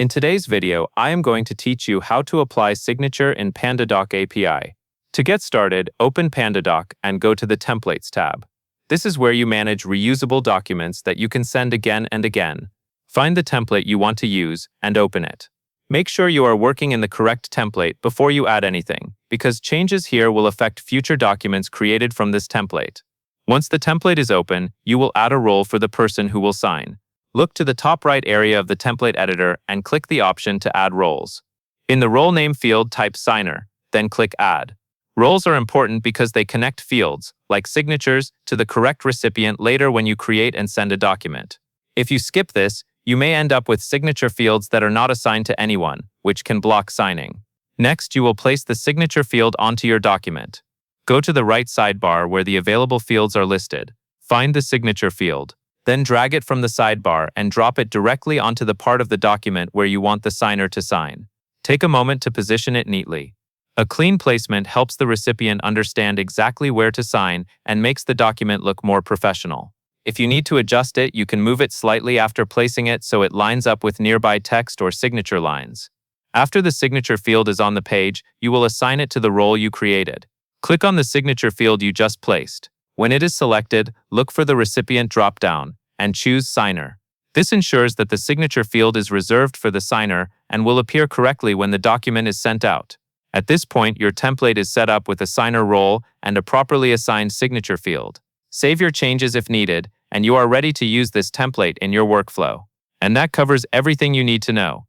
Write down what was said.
In today's video, I am going to teach you how to apply signature in Pandadoc API. To get started, open Pandadoc and go to the Templates tab. This is where you manage reusable documents that you can send again and again. Find the template you want to use and open it. Make sure you are working in the correct template before you add anything, because changes here will affect future documents created from this template. Once the template is open, you will add a role for the person who will sign. Look to the top right area of the template editor and click the option to add roles. In the role name field, type signer, then click Add. Roles are important because they connect fields, like signatures, to the correct recipient later when you create and send a document. If you skip this, you may end up with signature fields that are not assigned to anyone, which can block signing. Next, you will place the signature field onto your document. Go to the right sidebar where the available fields are listed. Find the signature field. Then drag it from the sidebar and drop it directly onto the part of the document where you want the signer to sign. Take a moment to position it neatly. A clean placement helps the recipient understand exactly where to sign and makes the document look more professional. If you need to adjust it, you can move it slightly after placing it so it lines up with nearby text or signature lines. After the signature field is on the page, you will assign it to the role you created. Click on the signature field you just placed. When it is selected, look for the recipient drop-down and choose Signer. This ensures that the signature field is reserved for the signer and will appear correctly when the document is sent out. At this point, your template is set up with a signer role and a properly assigned signature field. Save your changes if needed, and you are ready to use this template in your workflow. And that covers everything you need to know.